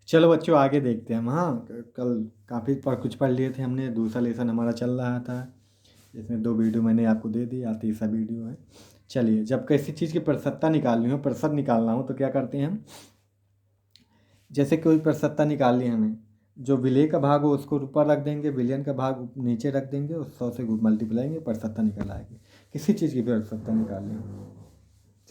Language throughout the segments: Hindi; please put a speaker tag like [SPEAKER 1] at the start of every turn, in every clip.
[SPEAKER 1] चलो बच्चों आगे देखते हैं हम। हाँ, कल काफ़ी कुछ पढ़ लिए थे हमने। दूसरा लेसन हमारा चल रहा था, इसमें 2 वीडियो मैंने आपको दे दी, आज तीसरा वीडियो है। चलिए, जब किसी चीज़ की प्रतिशतता निकालनी हो, प्रतिशत निकालना हो, तो क्या करते हैं हम। जैसे कोई प्रतिशतता निकालनी है हमें, जो विलेय का भाग हो उसको ऊपर रख देंगे, विलियन का भाग नीचे रख देंगे और 100 से मल्टीप्लाएंगे, प्रतिशतता निकल आएगी। किसी चीज़ की प्रतिशतता निकालनी हो,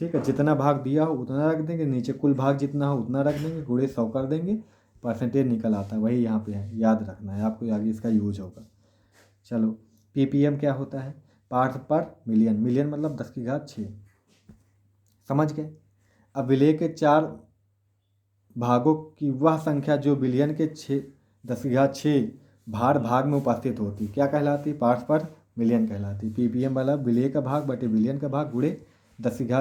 [SPEAKER 1] ठीक है, जितना भाग दिया हो उतना रख देंगे, नीचे कुल भाग जितना हो उतना रख देंगे, गुणे 100 कर देंगे, परसेंटेज निकल आता है। वही यहाँ पे है, याद रखना है आपको, आगे इसका यूज होगा। चलो, पीपीएम क्या होता है? पार्ट्स पर मिलियन। मिलियन मतलब 10⁶। समझ गए? अब विलेय के 4 भागों की वह संख्या जो बिलियन के 10⁶ भाग में उपस्थित होती क्या कहलाती? पार्ट्स पर मिलियन कहलाती। पीपीएम वाला विलेय का भाग बटे बिलियन का भाग गुणे 10⁶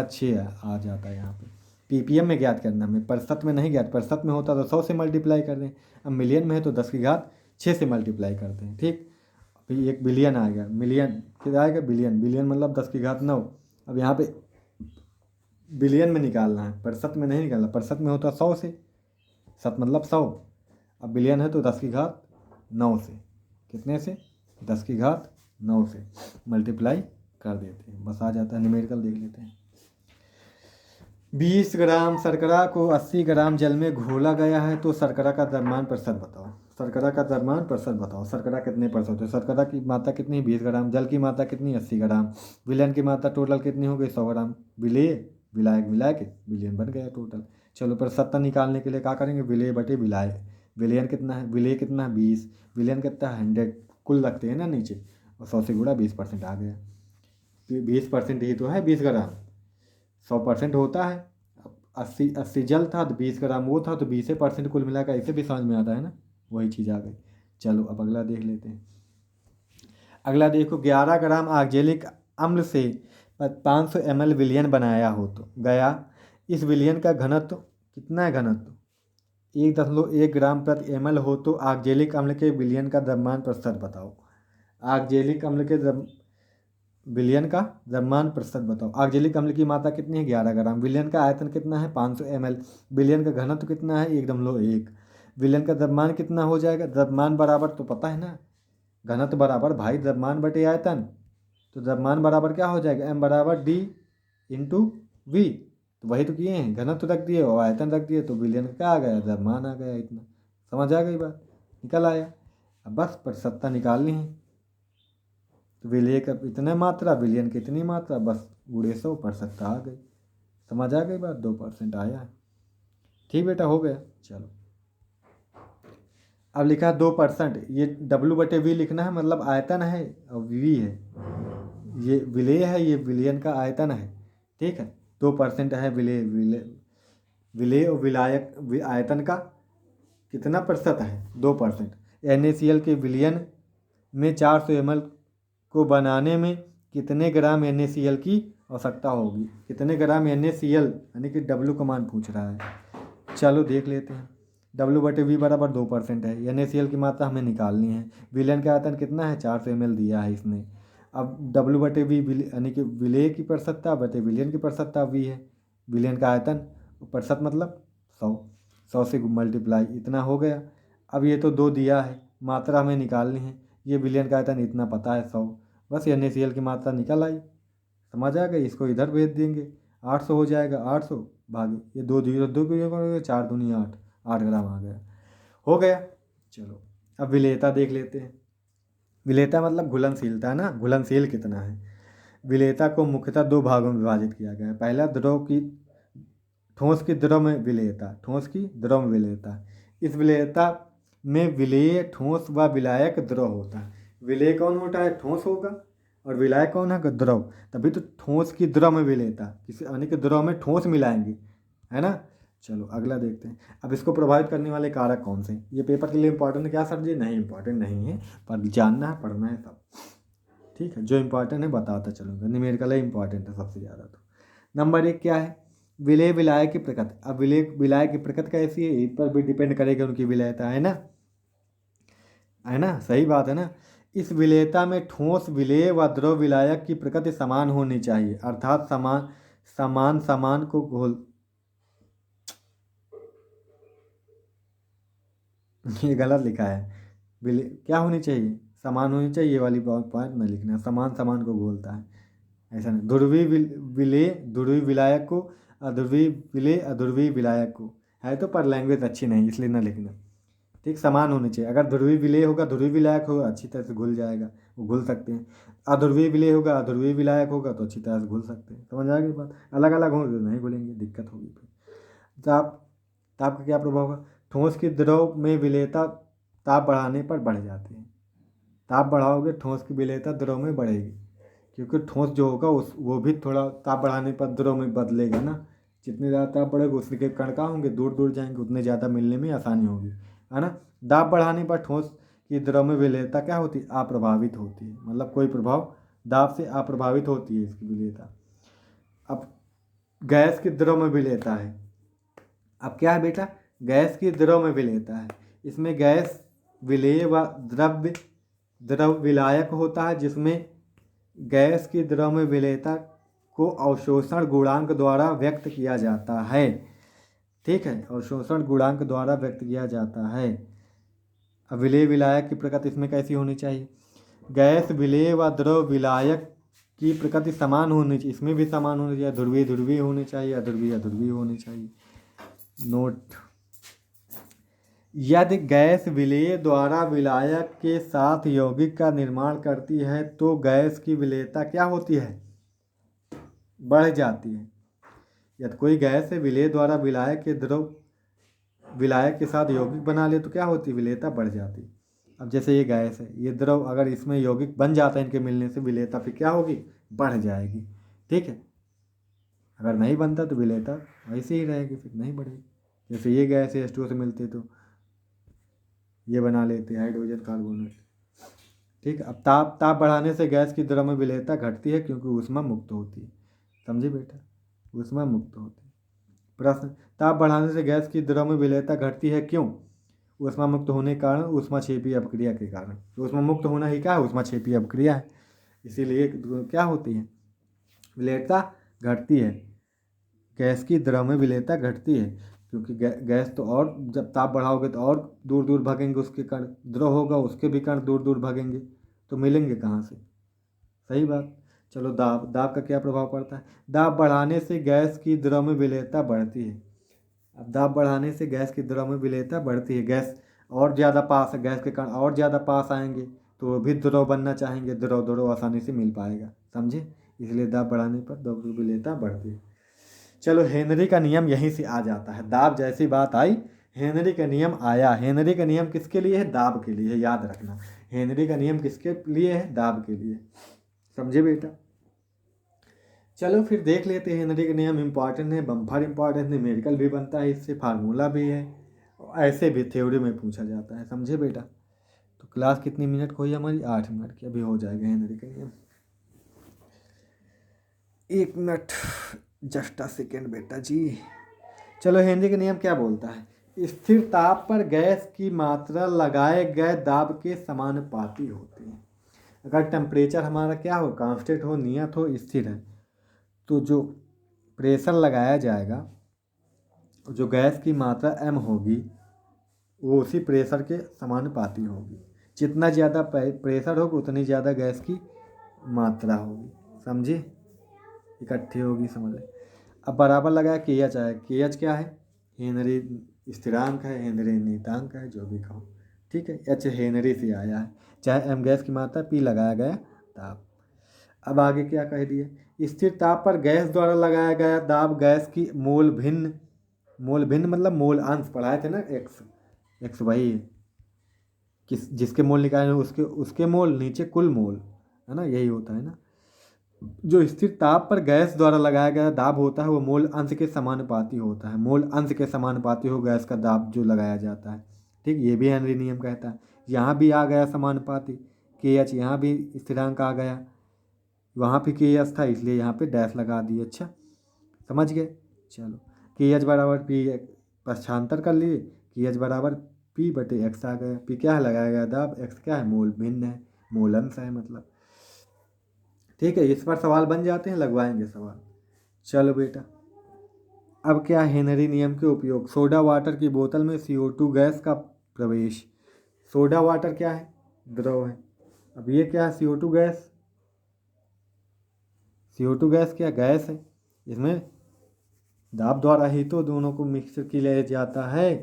[SPEAKER 1] आ जाता है यहाँ पे। पीपीएम में ज्ञात करना हमें, प्रतिशत में नहीं ज्ञात। प्रतिशत में होता तो 100 से मल्टीप्लाई कर दें, अब मिलियन में है तो 10⁶ से मल्टीप्लाई करते हैं। ठीक, अभी 1 बिलियन आ गया, मिलियन कितना आएगा? बिलियन। बिलियन मतलब 10⁹ अब यहाँ पे बिलियन में निकालना है, प्रतिशत में नहीं निकालना। प्रतिशत में होता 100 से, 7 मतलब 100। अब बिलियन है तो 10⁹ से, कितने से? 10⁹ से मल्टीप्लाई कर देते हैं, बस आ जाता है। न्यूमेरिकल देख लेते हैं। 20 ग्राम शर्करा को 80 ग्राम जल में घोला गया है तो शर्करा का द्रव्यमान प्रतिशत बताओ। शर्करा का द्रव्यमान प्रतिशत बताओ। शर्करा कितने प्रतिशत है? शर्करा की मात्रा कितनी? 20 ग्राम। जल की मात्रा कितनी? 80 ग्राम। विलयन की मात्रा टोटल कितनी हो गई? 100 ग्राम। विलेय विलायक मिला के विलियन बन गया टोटल। चलो, प्रतिशतता निकालने के लिए क्या करेंगे? विलेय बटे विलायक। विलयन कितना है? विलेय कितना है? 20। विलयन कितना है? 100। कुल रखते हैं ना नीचे, और 100 से गुणा 20% आ गया। 20% ही तो है 20 ग्राम। 100% होता है। 80 जल था तो 20 ग्राम वो था, तो 20% कुल मिलाकर इसे भी समझ में आता है ना, वही चीज़ आ गई। चलो, अब अगला देख लेते हैं। अगला देखो, 11 ग्राम ऑक्जेलिक अम्ल से 500 ml विलियन बनाया हो तो गया, इस विलियन का घनत्व कितना है? घनत्व 1.1 ग्राम प्रति ml हो तो ऑक्जेलिक अम्ल के विलियन का द्रव्यमान प्रतिशत बताओ। ऑक्जेलिक अम्ल के विलियन का द्रव्यमान प्रतिशत बताओ। ऑक्जेलिक अम्ल की मात्रा कितनी है? 11 ग्राम। विलियन का आयतन कितना है? 500 ml। विलियन का घनत्व कितना है? 1.1। विलियन का द्रव्यमान कितना हो जाएगा? द्रव्यमान बराबर तो पता है ना, घनत्व बराबर भाई द्रव्यमान बटे आयतन। तो द्रव्यमान बराबर क्या हो जाएगा? m बराबर d इंटू वी। तो वही तो किए हैं, घनत्व रख दिए और आयतन रख दिए, तो विलियन का क्या आ गया? द्रव्यमान आ गया इतना। समझ आ गई बात? निकल आया। अब बस प्रतिशतता निकालनी है, तो विलेय का इतने मात्रा, विलियन की इतनी मात्रा, बस गुणे 100, प्रतिशतता आ गई। समझ आ गई बात? 2% आया है। ठीक बेटा, हो गया। चलो, अब लिखा 2%, ये W/V लिखना है, मतलब आयतन है, और V है, ये विलेय है, ये विलियन का आयतन है। ठीक है, 2% है विलेय। विलेय और विलायक आयतन का कितना प्रतिशत है? 2%। NaCl के विलियन में 400 ml को बनाने में कितने ग्राम NaCl की आवश्यकता होगी? कितने ग्राम NaCl, यानी कि W का मान पूछ रहा है। चलो देख लेते हैं। W/V बराबर 2% है। NaCl की मात्रा हमें निकालनी है। विलयन का आयतन कितना है? 400 ml दिया है इसने। अब W/V यानी कि विलेय की प्रतिशतता बटे विलियन की प्रतिशतता V है। विलियन का आयतन, प्रतिशत मतलब 100 से मल्टीप्लाई, इतना हो गया। अब ये तो 2 दिया है, मात्रा हमें निकालनी है। ये विलियन का आयतन इतना पता है 100, बस NaCl की मात्रा निकल आई। समझ आ गई? इसको इधर भेज देंगे, 800 हो जाएगा। 800 भागे ये 2 0 2 4 दूनी 8, 8 ग्राम आ गया। हो गया। चलो, अब विलेयता देख लेते हैं। विलेयता मतलब घुलनशीलता है ना, घुलनशील कितना है। विलेयता को मुख्यतः 2 भागों में विभाजित किया गया है। पहला, ठोस की द्रव में विलेयता। ठोस की द्रव में विलेयता। इस विलेयता में विलेय, ठोस व विलायक द्रव होता है। विलेय कौन होता है? ठोस होगा, और विलायक कौन है? द्रव। तभी तो ठोस की द्रव में विलेयता, किसी अन्य के द्रव में ठोस मिलाएंगे, है ना। चलो, अगला देखते हैं। अब इसको प्रभावित करने वाले कारक कौन से? ये पेपर के लिए इंपॉर्टेंट है क्या सर जी? नहीं, इंपॉर्टेंट नहीं है, पर जानना है, पढ़ना है सब। ठीक है, जो इंपॉर्टेंट है बताता चलूँगा। न्यूमेरिकल है इंपॉर्टेंट है सबसे ज़्यादा। तो नंबर 1 क्या है? विलेय विलायक की प्रकृति। अब विलेय विलायक की प्रकृति कैसी है, इस पर भी डिपेंड करेगा उनकी विलेयता, है ना, है ना, सही बात है ना। इस विलेयता में ठोस विलेय व द्रव विलायक की प्रकृति समान होनी चाहिए, अर्थात समान समान समान को घोल ये गलत लिखा है। क्या होनी चाहिए, समान होनी चाहिए, ये वाली पॉइंट में लिखना है, समान समान को बोलता है, ऐसा नहीं। विलेय ध्रुवीय विलायक को, अध्रुवीय विलेय अध्रुवीय विलायक को, है तो पर लैंग्वेज अच्छी नहीं इसलिए ना लिखना। ठीक, समान होनी चाहिए। अगर ध्रुवीय विलेय होगा, ध्रुवीय विलायक होगा, अच्छी तरह से घुल जाएगा, वो घुल सकते हैं। अध्रुवीय विलेय होगा, अध्रुवीय विलायक होगा, तो अच्छी तरह से घुल सकते हैं। समझ आ गई बात। अलग अलग होंगे तो नहीं घुलेंगे, दिक्कत होगी फिर। ताप, ताप का क्या प्रभाव होगा, ठोस की द्रव में विलेयता ताप बढ़ाने पर बढ़ जाती है। ताप बढ़ाओगे ठोस की विलेयता द्रव में बढ़ेगी, क्योंकि ठोस जो होगा उस वो भी थोड़ा ताप बढ़ाने पर द्रव में बदलेगा ना। जितने ज़्यादा ताप बढ़ेगा उसके कण का होंगे दूर दूर जाएंगे, उतने ज़्यादा मिलने में आसानी होगी, है ना। दाब बढ़ाने पर ठोस की द्रव में विलेयता क्या होती है, अप्रभावित होती है, मतलब कोई प्रभाव दाब से अप्रभावित होती है इसकी विलेयता। अब गैस की द्रव में विलेयता है। अब क्या है बेटा, गैस की द्रव में विलेयता है। इसमें गैस विलेय व द्रव विलायक होता है, जिसमें गैस की द्रव में विलेयता को अवशोषण गुणांक द्वारा व्यक्त किया जाता है। ठीक है, अवशोषण गुणांक द्वारा व्यक्त किया जाता है। अब विलेय विलायक की प्रकृति इसमें कैसी होनी चाहिए, गैस विलेय व द्रव विलायक की प्रकृति समान होनी चाहिए, इसमें भी समान होनी चाहिए। ध्रुवीय ध्रुवीय होनी चाहिए, अध्रुवीय अध्रुवीय होनी चाहिए। नोट, यदि गैस विलेय द्वारा विलायक के साथ यौगिक का निर्माण करती है तो गैस की विलेयता क्या होती है, बढ़ जाती है। यदि कोई गैस है विलेय द्वारा विलायक के साथ यौगिक बना ले तो क्या होती है, विलेयता बढ़ जाती है। अब जैसे ये गैस है, ये द्रव अगर इसमें यौगिक बन जाता है इनके मिलने से, विलेयता फिर क्या होगी, बढ़ जाएगी। ठीक है, अगर नहीं बनता तो विलेयता वैसे ही रहेगी, फिर नहीं बढ़ेगी। जैसे ये गैस H2O से मिलते तो ये बना लेते हाइड्रोजन कार्बोनेट। ठीक, अब ताप बढ़ाने से गैस की द्रव में विलेयता घटती है क्योंकि ऊष्मा मुक्त होती है। समझे बेटा, ऊष्मा मुक्त होती है। प्रश्न, ताप बढ़ाने से गैस की द्रव में विलेयता घटती है क्यों, ऊष्मा मुक्त होने के कारण, ऊष्माक्षेपीय अपक्रिया के कारण। तो ऊष्मा मुक्त होना ही क्या है, ऊष्माक्षेपीय अपक्रिया है, इसीलिए क्या होती है, विलेयता घटती है। गैस की द्रव में विलेयता घटती है क्योंकि गैस तो और जब ताप बढ़ाओगे तो और दूर दूर भागेंगे उसके कण, द्रव होगा उसके भी कण दूर दूर भागेंगे, तो मिलेंगे कहाँ से। सही बात। चलो, दाब का क्या प्रभाव पड़ता है, दाब बढ़ाने से गैस की द्रव में विलेयता बढ़ती है। अब दाब बढ़ाने से गैस की द्रव में विलेयता बढ़ती है, गैस और ज़्यादा पास है, गैस के कण और ज़्यादा पास आएंगे तो वो भी द्रव बनना चाहेंगे, द्रव आसानी से मिल पाएगा। समझे, इसलिए दाब बढ़ाने पर द्रव की विलेयता बढ़ती है। चलो, हेनरी का नियम यहीं से आ जाता है। दाब जैसी बात आई, हेनरी का नियम आया। हेनरी का नियम किसके लिए है, दाब के लिए, याद रखना। हेनरी का नियम किसके लिए है, दाब के लिए। समझे बेटा। चलो फिर देख लेते हैं, हेनरी का नियम इंपॉर्टेंट है, बम्पर इंपॉर्टेंट है, न्यूमेरिकल भी बनता है इससे, फार्मूला भी है, ऐसे भी थ्योरी में पूछा जाता है। समझे बेटा। तो क्लास कितनी मिनट को हुई हमारी, 8 मिनट की, अभी हो जाएगा हेनरी का नियम। 1 मिनट, जस्ट अ सेकेंड बेटा जी। चलो, हेनरी का नियम क्या बोलता है, स्थिर ताप पर गैस की मात्रा लगाए गए दाब के समानुपाती होती है। अगर टेम्परेचर हमारा क्या हो, कांस्टेंट हो, नियत हो, स्थिर है, तो जो प्रेशर लगाया जाएगा, जो गैस की मात्रा m होगी वो उसी प्रेशर के समानुपाती होगी। जितना ज़्यादा प्रेशर होगा उतनी ज़्यादा गैस की मात्रा होगी। समझे, इकट्ठी होगी, समझ ले। अब बराबर लगाया के एच आया, के एच क्या है, हेनरी स्थिरांक है, हेनरी नियतांक है, जो भी कहो। ठीक है, एच हेनरी से आया है, चाहे एम गैस की मात्रा, पी लगाया गया ताप। अब आगे क्या कह दिए, स्थिर ताप पर गैस द्वारा लगाया गया दाब गैस की मोल भिन्न मतलब मोल अंश पढ़ाए थे ना, एक्स वही है, जिसके मोल निकाले उसके मोल नीचे कुल मोल, है ना, यही होता है ना। जो स्थिर ताप पर गैस द्वारा लगाया गया दाब होता है वो मोल अंश के समानुपाती होता है। मोल अंश के समानुपाती हो गैस का दाब जो लगाया जाता है। ठीक, ये भी हेनरी नियम कहता है। यहाँ भी आ गया समानुपाती, के एच यहाँ भी स्थिरांक आ गया, वहाँ पे के एच था इसलिए यहाँ पे डैश लगा दिए। अच्छा, समझ गए। चलो, के एच बराबर पी, पक्षांतर कर लिए, के एच बराबर पी बटे एक्स आ गया। पी क्या है, लगाया गया दाब, एक्स क्या है, मोल भिन्न है, मोल अंश है मतलब। ठीक है, इस पर सवाल बन जाते हैं, लगवाएंगे सवाल। चलो बेटा, अब क्या, हेनरी नियम के उपयोग। सोडा वाटर की बोतल में CO2 गैस का प्रवेश। सोडा वाटर क्या है? द्रव है। अब ये क्या है? CO2 gas. CO2 गैस क्या गैस है? इसमें दाब द्वारा ही तो दोनों को मिक्स किया जाता है।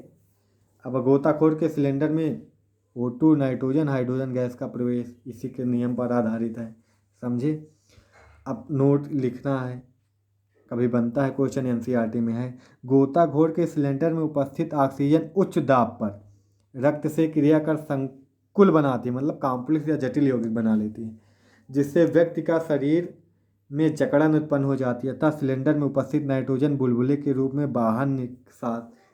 [SPEAKER 1] अब गोताखोर के सिलेंडर में O2 नाइट्रोजन हाइड्रोजन गैस का प्रवेश इसी के नियम पर आधारित है। समझे? अब नोट लिखना है, कभी बनता है क्वेश्चन, NCERT में है। गोताखोर के सिलेंडर में उपस्थित ऑक्सीजन उच्च दाब पर रक्त से क्रिया कर संकुल बनाती है, मतलब कॉम्प्लेक्स या जटिल यौगिक बना लेती है, जिससे व्यक्ति का शरीर में जकड़न उत्पन्न हो जाती है, अतः सिलेंडर में उपस्थित नाइट्रोजन बुलबुले के रूप में बाहर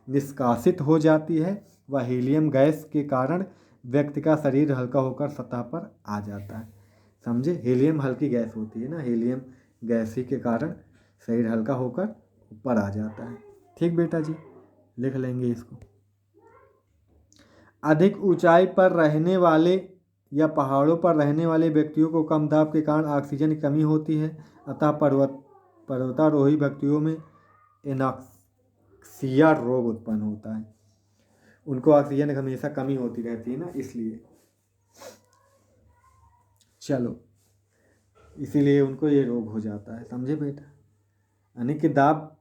[SPEAKER 1] निष्कासित हो जाती है व हीलियम गैस के कारण व्यक्ति का शरीर हल्का होकर सतह पर आ जाता है। समझे? हीलियम हल्की गैस होती है ना, हीलियम गैस ही के कारण शरीर हल्का होकर ऊपर आ जाता है। ठीक बेटा जी, लिख लेंगे इसको। अधिक ऊंचाई पर रहने वाले या पहाड़ों पर रहने वाले व्यक्तियों को कम दाब के कारण ऑक्सीजन की कमी होती है, अतः पर्वतारोही व्यक्तियों में एनॉक्सिया रोग उत्पन्न होता है। उनको ऑक्सीजन की हमेशा कमी होती रहती है ना, इसलिए। चलो, इसीलिए उनको ये रोग हो जाता है। समझे बेटा? यानी कि दाब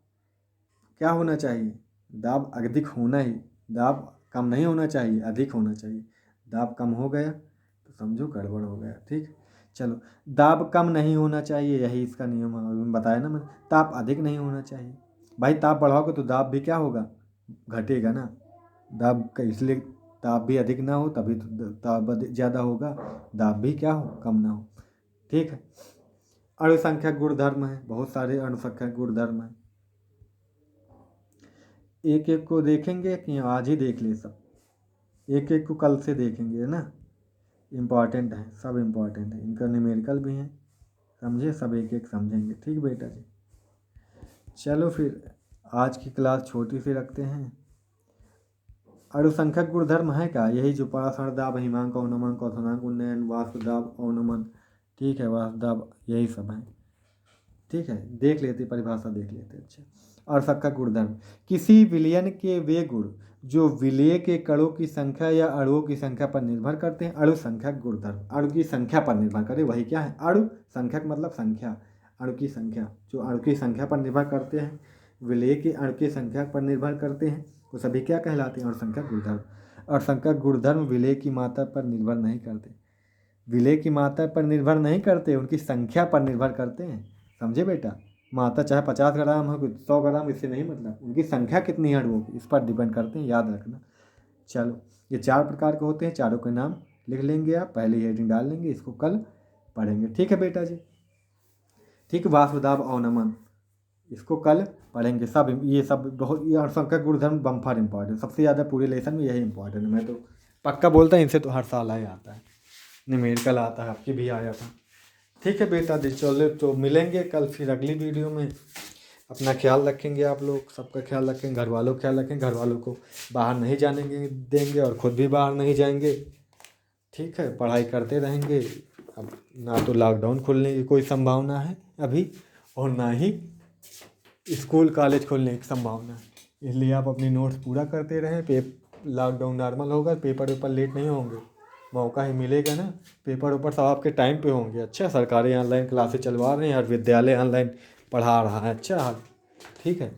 [SPEAKER 1] क्या होना चाहिए? दाब अधिक होना ही, दाब कम नहीं होना चाहिए, अधिक होना चाहिए। दाब कम हो गया तो समझो गड़बड़ हो गया। ठीक, चलो। दाब कम नहीं होना चाहिए, यही इसका नियम है, बताया ना मैंने। ताप अधिक नहीं होना चाहिए। भाई ताप बढ़ाओगे तो दाब भी क्या होगा? घटेगा ना। दाब का इसलिए ताप भी अधिक ना हो, तभी तो ताप ज़्यादा होगा, दाब भी क्या हो? कम ना हो। ठीक है। अणुसंख्यक गुणधर्म है, बहुत सारे अणुसंख्यक गुणधर्म हैं। एक एक को देखेंगे कि आज ही देख ले सब? एक एक को कल से देखेंगे, है ना। इम्पॉर्टेंट है, सब इम्पॉर्टेंट है, इनका न्यूमेरिकल भी है। समझे? सब एक एक समझेंगे। ठीक बेटा जी, चलो फिर आज की क्लास छोटी सी रखते हैं। अणुसंख्यक गुणधर्म है क्या? यही जो परासर दाब, हिमांक, अवनमन, क्वथनांक, उन्नयन, वाष्प दाब, अवनमन। ठीक है, वाष्प दाब, यही सब है। ठीक है, देख लेते, परिभाषा देख लेते। अच्छा, अणुसंख्यक गुणधर्म किसी विलयन के वे गुण जो विलेय के कणों की संख्या या अणुओं की संख्या पर निर्भर करते हैं। अणुसंख्यक गुणधर्म अणु की संख्या पर निर्भर करे, वही क्या है? अणु संख्यक मतलब संख्या, अणु की संख्या, जो अणु की संख्या पर निर्भर करते हैं, विलेय के अणु की संख्या पर निर्भर करते हैं, वो सभी क्या कहलाते हैं? अणुसंख्यक गुणधर्म। अणुसंख्यक गुणधर्म विलेय की मात्रा पर निर्भर नहीं करते, विलेय की मात्रा पर निर्भर नहीं करते, उनकी संख्या पर निर्भर करते हैं। समझे बेटा? मात्रा चाहे 50 ग्राम हो, 100 ग्राम, इससे नहीं मतलब, उनकी संख्या कितनी है अणुओं की, इस पर डिपेंड करते हैं, याद रखना। चलो, ये 4 प्रकार के होते हैं, चारों के नाम लिख लेंगे आप, पहले हेडिंग डाल लेंगे, इसको कल पढ़ेंगे। ठीक है बेटा जी? ठीक, वाष्प दाब, अवनमन, इसको कल पढ़ेंगे। सब ये सब बहुत, ये अणुसंख्यक गुणधर्म बम्फर इंपॉर्टेंट, सबसे ज़्यादा पूरे लेसन में यही इंपॉर्टेंट है। मैं तो पक्का बोलता हूँ, इनसे तो हर साल आया आता है, न्यूमेरिकल आता है, आपकी भी आया था। ठीक है बेटा जी, चलो तो मिलेंगे कल फिर अगली वीडियो में। अपना ख्याल रखेंगे, आप लोग सबका ख्याल रखेंगे, घर वालों का ख्याल रखेंगे, घर वालों को बाहर नहीं जाने देंगे और ख़ुद भी बाहर नहीं जाएंगे। ठीक है, पढ़ाई करते रहेंगे। अब ना तो लॉकडाउन खुलने की कोई संभावना है अभी, और ना ही स्कूल कॉलेज खोलने की संभावना है, इसलिए आप अपनी नोट्स पूरा करते रहें। लॉकडाउन नॉर्मल होगा, पेपर वेपर लेट नहीं होंगे, मौका ही मिलेगा ना, पेपर ऊपर सब आपके टाइम पे होंगे। अच्छा, सरकारी ऑनलाइन क्लासेस चलवा रहे हैं और विद्यालय ऑनलाइन पढ़ा रहा है। अच्छा, ठीक है,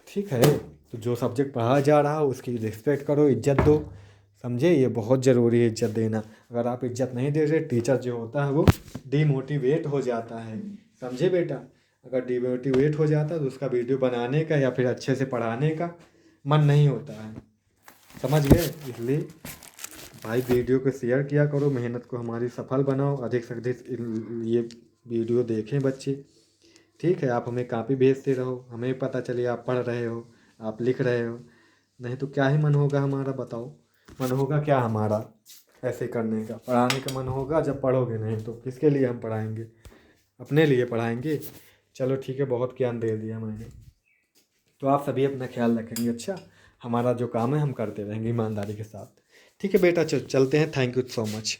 [SPEAKER 1] ठीक है। तो जो सब्जेक्ट पढ़ाया जा रहा है उसकी रिस्पेक्ट करो, इज्जत दो। समझे? ये बहुत ज़रूरी है इज्जत देना। अगर आप इज्जत नहीं दे रहे, टीचर जो होता है वो डिमोटिवेट हो जाता है। समझे बेटा? अगर डिमोटिवेट हो जाता है तो उसका वीडियो बनाने का या फिर अच्छे से पढ़ाने का मन नहीं होता है। समझ गए? इसलिए भाई वीडियो को शेयर किया करो, मेहनत को हमारी सफल बनाओ, अधिक से अधिक ये वीडियो देखें बच्चे। ठीक है, आप हमें कापी भेजते रहो, हमें पता चले आप पढ़ रहे हो, आप लिख रहे हो। नहीं तो क्या ही मन होगा हमारा, बताओ? मन होगा क्या हमारा ऐसे करने का? पढ़ाने का मन होगा जब पढ़ोगे नहीं तो किसके लिए हम पढ़ाएंगे? अपने लिए पढ़ाएंगे। चलो ठीक है, बहुत ज्ञान दे दिया मैंने, तो आप सभी अपना ख्याल रखेंगे। अच्छा, हमारा जो काम है हम करते रहेंगे ईमानदारी के साथ। ठीक है बेटा, चलते हैं। Thank you so much.